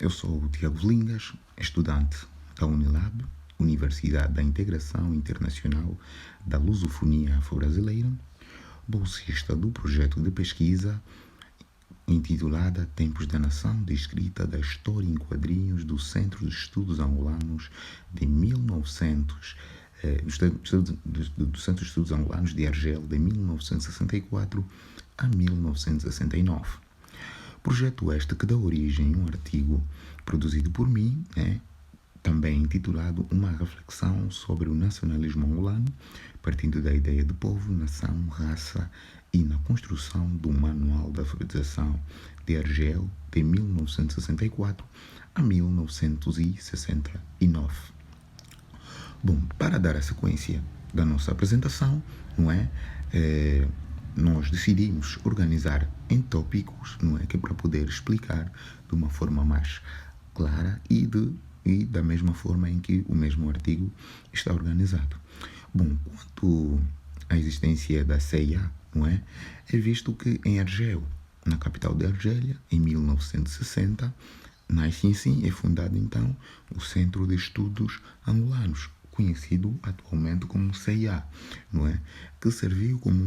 Eu sou o Tiago Lingas, estudante da Unilab, Universidade da Integração Internacional da Lusofonia Afro-Brasileira, bolsista do projeto de pesquisa intitulada Tempos da Nação, descrita da história em quadrinhos do Centro de Estudos Angolanos de 1900, do Centro de Estudos Angolanos de Argel, de 1964 a 1969. Projeto este que dá origem a um artigo produzido por mim, também intitulado Uma reflexão sobre o nacionalismo angolano, partindo da ideia de povo, nação, raça e na construção do Manual da Alfabetização de Argel de 1964 a 1969. Bom, para dar a sequência da nossa apresentação, nós decidimos organizar em tópicos, que para poder explicar de uma forma mais clara e da mesma forma em que o mesmo artigo está organizado. Bom, quanto à existência da CIA, é visto que em Argel, na capital de Argélia, em 1960, nasce assim, é fundado então o Centro de Estudos Angolanos, conhecido atualmente como CIA, que serviu como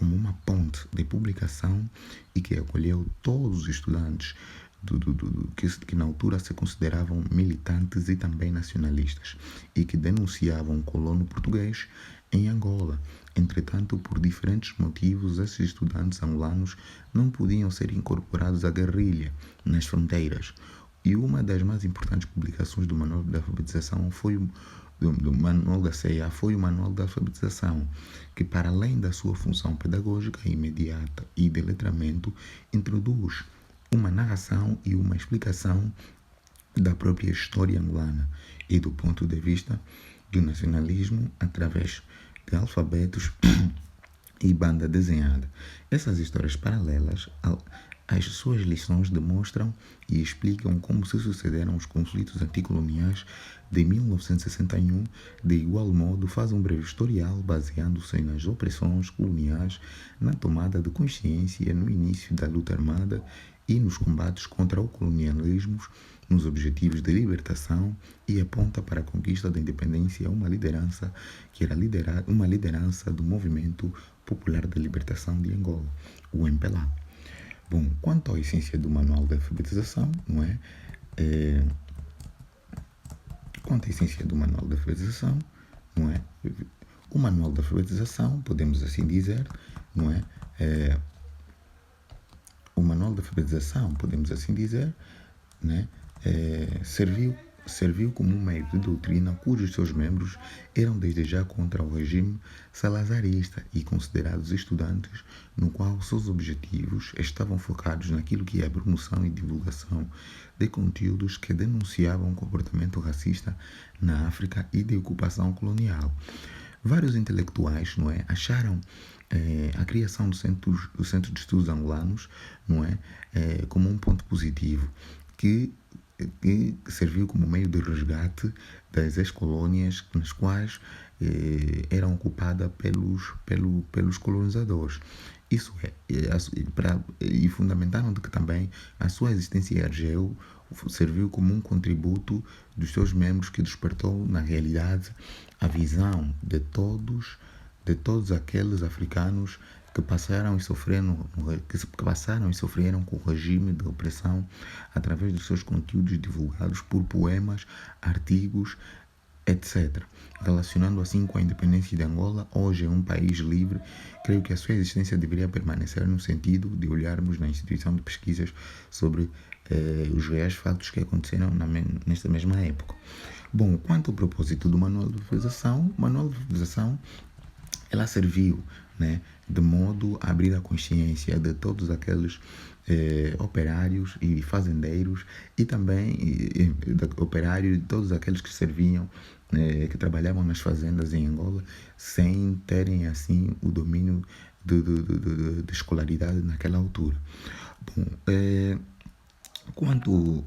uma ponte de publicação e que acolheu todos os estudantes que na altura se consideravam militantes e também nacionalistas e que denunciavam o colono português em Angola. Entretanto, por diferentes motivos, esses estudantes angolanos não podiam ser incorporados à guerrilha nas fronteiras. E uma das mais importantes publicações do Manual da Alfabetização do Manual da CIA foi o Manual da Alfabetização, que para além da sua função pedagógica imediata e de letramento, introduz uma narração e uma explicação da própria história angolana e do ponto de vista do nacionalismo através de alfabetos e banda desenhada. Essas histórias paralelas as suas lições demonstram e explicam como se sucederam os conflitos anticoloniais de 1961, de igual modo faz um breve historial baseando-se nas opressões coloniais, na tomada de consciência no início da luta armada e nos combates contra o colonialismo, nos objetivos de libertação e aponta para a conquista da independência uma liderança que era uma liderança do Movimento Popular de Libertação de Angola, o MPLA. Bom, quanto à essência do Manual da Alfabetização, o Manual da Alfabetização, podemos assim dizer, o Manual da Alfabetização, serviu como um meio de doutrina cujos seus membros eram desde já contra o regime salazarista e considerados estudantes, no qual seus objetivos estavam focados naquilo que é a promoção e divulgação de conteúdos que denunciavam o comportamento racista na África e de ocupação colonial. Vários intelectuais, acharam a criação do Centro de Estudos Angolanos, como um ponto positivo, que serviu como meio de resgate das ex-colônias nas quais eram ocupadas pelos colonizadores. Isso e fundamentaram de que também a sua existência em Argel serviu como um contributo dos seus membros que despertou, na realidade, a visão de todos aqueles africanos que passaram e sofreram com o regime de opressão através dos seus conteúdos divulgados por poemas, artigos, etc. Relacionando assim com a independência de Angola, hoje é um país livre, creio que a sua existência deveria permanecer no sentido de olharmos na instituição de pesquisas sobre os reais fatos que aconteceram nesta mesma época. Bom, quanto ao propósito do Manual de Alfabetização, o Manual de Alfabetização ela serviu de modo a abrir a consciência de todos aqueles operários e fazendeiros e também operários e todos aqueles que serviam, que trabalhavam nas fazendas em Angola sem terem assim o domínio de escolaridade naquela altura. Bom, quanto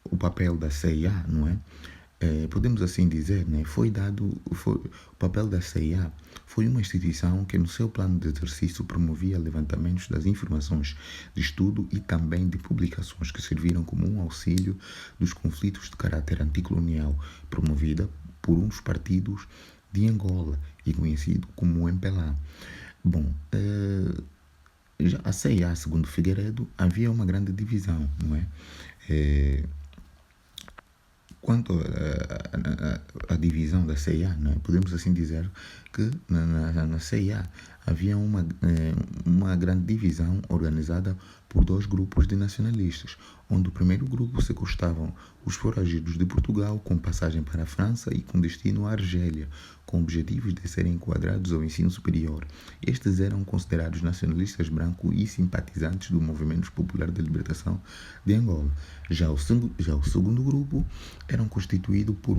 o papel da CIA, Podemos assim dizer, né, o papel da CIA foi uma instituição que no seu plano de exercício promovia levantamentos das informações de estudo e também de publicações que serviram como um auxílio dos conflitos de caráter anticolonial, promovida por um dos partidos de Angola e conhecido como o MPLA. Bom, já a CIA, segundo Figueiredo, havia uma grande divisão, não é? Quanto à divisão da CIA, né, podemos assim dizer que na CIA havia uma grande divisão organizada por dois grupos de nacionalistas, onde o primeiro grupo sequestravam os foragidos de Portugal com passagem para a França e com destino à Argélia, com objetivos de serem enquadrados ao ensino superior. Estes eram considerados nacionalistas brancos e simpatizantes do Movimento Popular de Libertação de Angola. Já o segundo grupo eram constituído por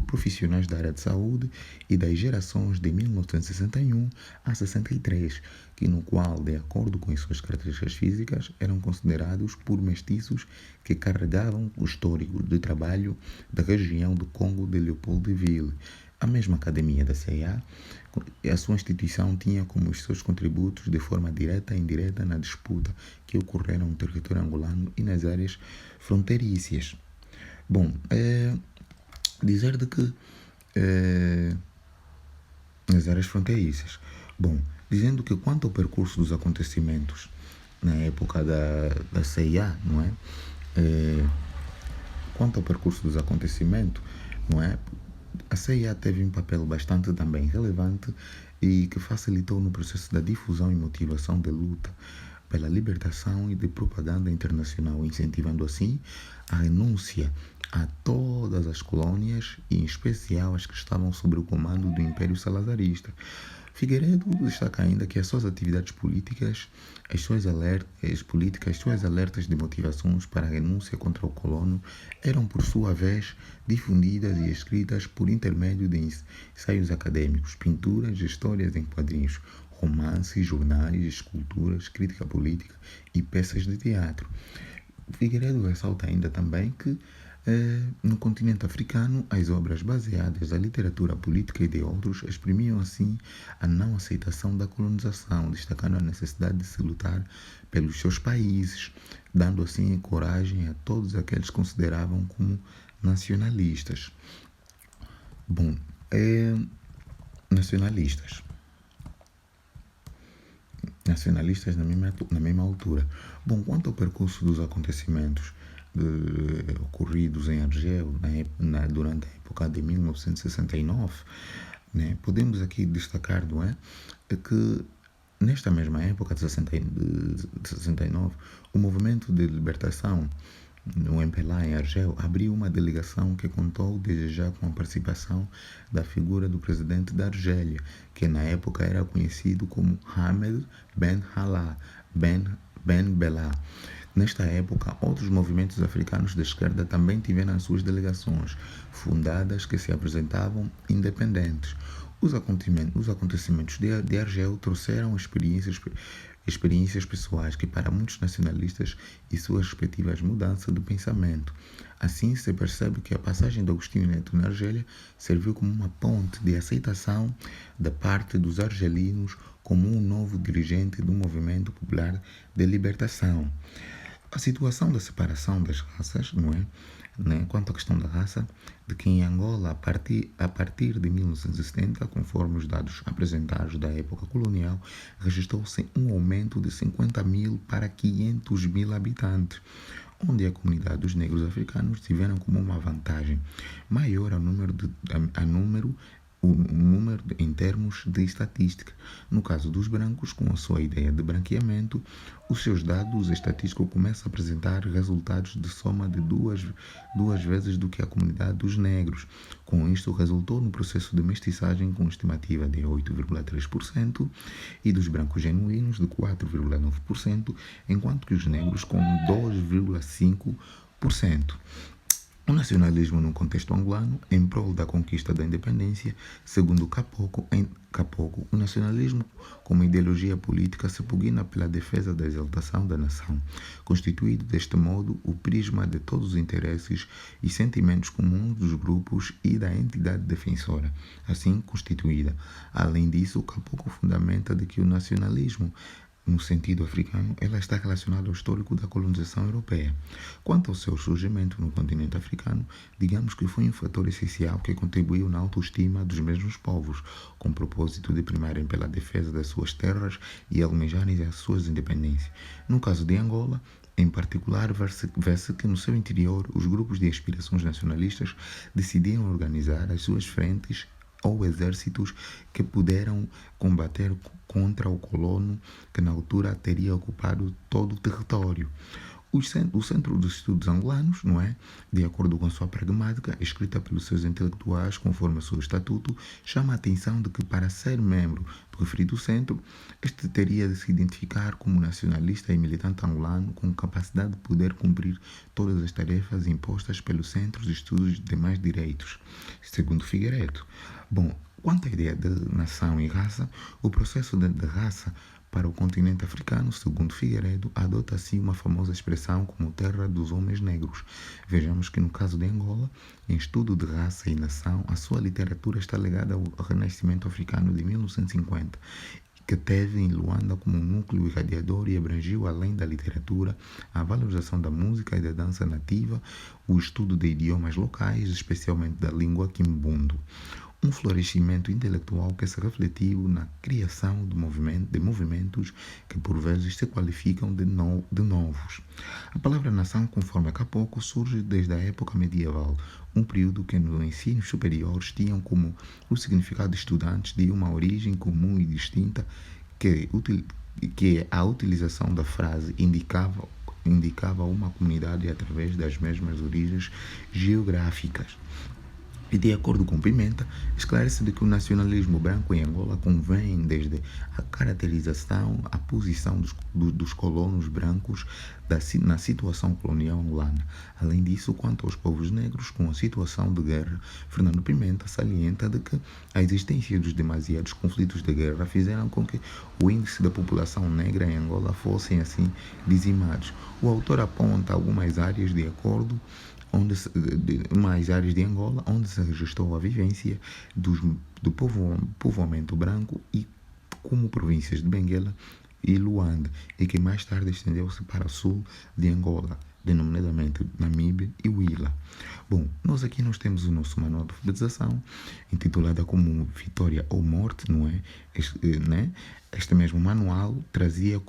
profissionais da área de saúde e das gerações de 1961 a 63, no qual, de acordo com as suas características físicas, eram considerados por mestiços que carregavam o histórico de trabalho da região do Congo de Leopoldville. A mesma academia da CIA, a sua instituição tinha como os seus contributos de forma direta e indireta na disputa que ocorreram no território angolano e nas áreas fronteiriças. Bom, dizer de que nas áreas fronteiriças. Bom, dizendo que quanto ao percurso dos acontecimentos na época da CIA, não é? Quanto ao percurso dos acontecimentos, não é? A CIA teve um papel bastante também relevante e que facilitou no processo da difusão e motivação da luta pela libertação e de propaganda internacional, incentivando assim a renúncia a todas as colônias e em especial as que estavam sob o comando do Império Salazarista. Figueiredo destaca ainda que as suas atividades políticas, as suas alertas de motivações para a renúncia contra o colono eram por sua vez difundidas e escritas por intermédio de ensaios acadêmicos, pinturas, histórias em quadrinhos, romances, jornais, esculturas, crítica política e peças de teatro. Figueiredo ressalta ainda também que no continente africano, as obras baseadas na literatura política e de outros exprimiam assim a não aceitação da colonização, destacando a necessidade de se lutar pelos seus países, dando assim coragem a todos aqueles que consideravam como nacionalistas. Bom, nacionalistas na mesma altura. Bom, quanto ao percurso dos acontecimentos ocorridos em Argel durante a época de 1969, né, podemos aqui destacar, não é, que nesta mesma época de 69, o movimento de libertação no MPLA em Argel abriu uma delegação que contou desde já com a participação da figura do presidente da Argélia, que na época era conhecido como Hamed Ben Bella. Nesta época, outros movimentos africanos de esquerda também tiveram as suas delegações, fundadas que se apresentavam independentes. Os acontecimentos de Argel trouxeram experiências pessoais que para muitos nacionalistas e suas respectivas mudanças de pensamento. Assim, se percebe que a passagem de Agostinho Neto na Argélia serviu como uma ponte de aceitação da parte dos argelinos como um novo dirigente do movimento popular de libertação. A situação da separação das raças, não é? Quanto à questão da raça, de que em Angola, a partir de 1970, conforme os dados apresentados da época colonial, registrou-se um aumento de 50.000 para 500.000 habitantes, onde a comunidade dos negros africanos tiveram como uma vantagem maior o número em termos de estatística. No caso dos brancos, com a sua ideia de branqueamento, os seus dados estatísticos começam a apresentar resultados de soma de duas vezes do que a comunidade dos negros. Com isto, resultou no processo de mestiçagem com estimativa de 8,3% e dos brancos genuínos de 4,9%, enquanto que os negros com 2,5%. O nacionalismo no contexto angolano, em prol da conquista da independência, segundo Capoco, o nacionalismo como ideologia política se pugna pela defesa da exaltação da nação, constituído deste modo o prisma de todos os interesses e sentimentos comuns dos grupos e da entidade defensora, assim constituída. Além disso, Capoco fundamenta de que o nacionalismo no sentido africano, ela está relacionada ao histórico da colonização europeia. Quanto ao seu surgimento no continente africano, digamos que foi um fator essencial que contribuiu na autoestima dos mesmos povos, com o propósito de primarem pela defesa das suas terras e almejarem as suas independências. No caso de Angola, em particular, vê-se que no seu interior os grupos de aspirações nacionalistas decidiram organizar as suas frentes ou exércitos que puderam combater contra o colono que na altura teria ocupado todo o território. O Centro dos Estudos Angolanos, não é? De acordo com a sua pragmática, escrita pelos seus intelectuais conforme o seu estatuto, chama a atenção de que para ser membro do referido centro, este teria de se identificar como nacionalista e militante angolano com capacidade de poder cumprir todas as tarefas impostas pelos Centros de Estudos de demais direitos, segundo Figueiredo. Bom, quanto à ideia de nação e raça, o processo de raça para o continente africano, segundo Figueiredo, adota assim uma famosa expressão como terra dos homens negros. Vejamos que no caso de Angola, em estudo de raça e nação, a sua literatura está ligada ao renascimento africano de 1950, que teve em Luanda como um núcleo irradiador e abrangiu, além da literatura, a valorização da música e da dança nativa, o estudo de idiomas locais, especialmente da língua quimbundo. Um florescimento intelectual que se refletiu na criação de movimentos que por vezes se qualificam de novos. A palavra nação, conforme Capoco, surge desde a época medieval, um período que nos ensinos superiores tinham como o significado de estudantes de uma origem comum e distinta que a utilização da frase indicava uma comunidade através das mesmas origens geográficas. E de acordo com Pimenta, esclarece de que o nacionalismo branco em Angola convém desde a caracterização, a posição dos colonos brancos na situação colonial angolana. Além disso, quanto aos povos negros com a situação de guerra, Fernando Pimenta salienta de que a existência dos demasiados conflitos de guerra fizeram com que o índice da população negra em Angola fossem assim dizimados. O autor aponta algumas áreas de acordo mais áreas de Angola, onde se registrou a vivência do povoamento branco e como províncias de Benguela e Luanda, e que mais tarde estendeu-se para o sul de Angola, denominadamente Namíbia e Huila. Bom, nós temos o nosso manual de alfabetização, intitulada como Vitória ou Morte, não é? Este mesmo manual trazia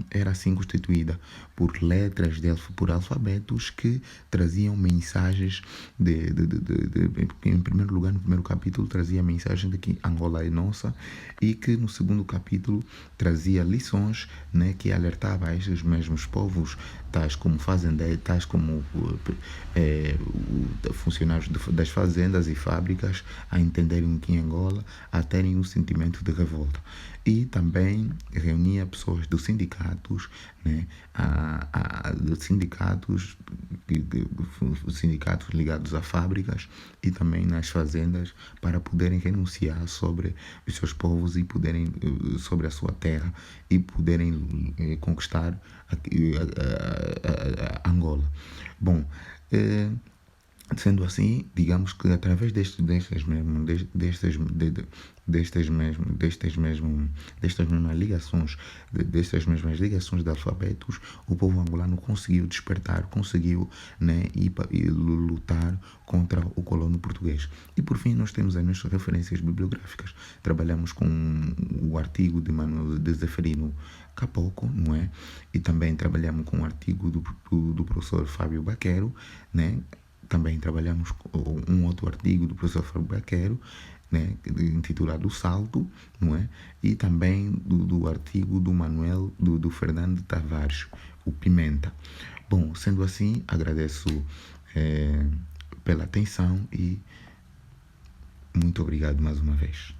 era assim constituída por letras, por alfabetos que traziam mensagens em primeiro lugar, no primeiro capítulo, trazia a mensagem de que Angola é nossa, e que no segundo capítulo trazia lições, né, que alertava a estes mesmos povos, tais como fazendeiros, tais como funcionários das fazendas e fábricas, a entenderem que em Angola a terem um sentimento de revolta. E também reunia pessoas dos sindicatos, né, sindicatos ligados a fábricas e também nas fazendas, para poderem renunciar sobre os seus povos e poderem sobre a sua terra e poderem conquistar a Angola. Bom, sendo assim, digamos que através destas mesmas ligações de alfabetos, o povo angolano conseguiu despertar, né, e lutar contra o colono português. E por fim, nós temos as nossas referências bibliográficas. Trabalhamos com o artigo de Manuel de Zeferino Capoco, não é? E também trabalhamos com o artigo do professor Fábio Baquero, né? Também trabalhamos com um outro artigo do professor Fábio Baquero, né, intitulado O Salto, não é? E também do artigo do Manuel, do Fernando Tavares, o Pimenta. Bom, sendo assim, agradeço pela atenção e muito obrigado mais uma vez.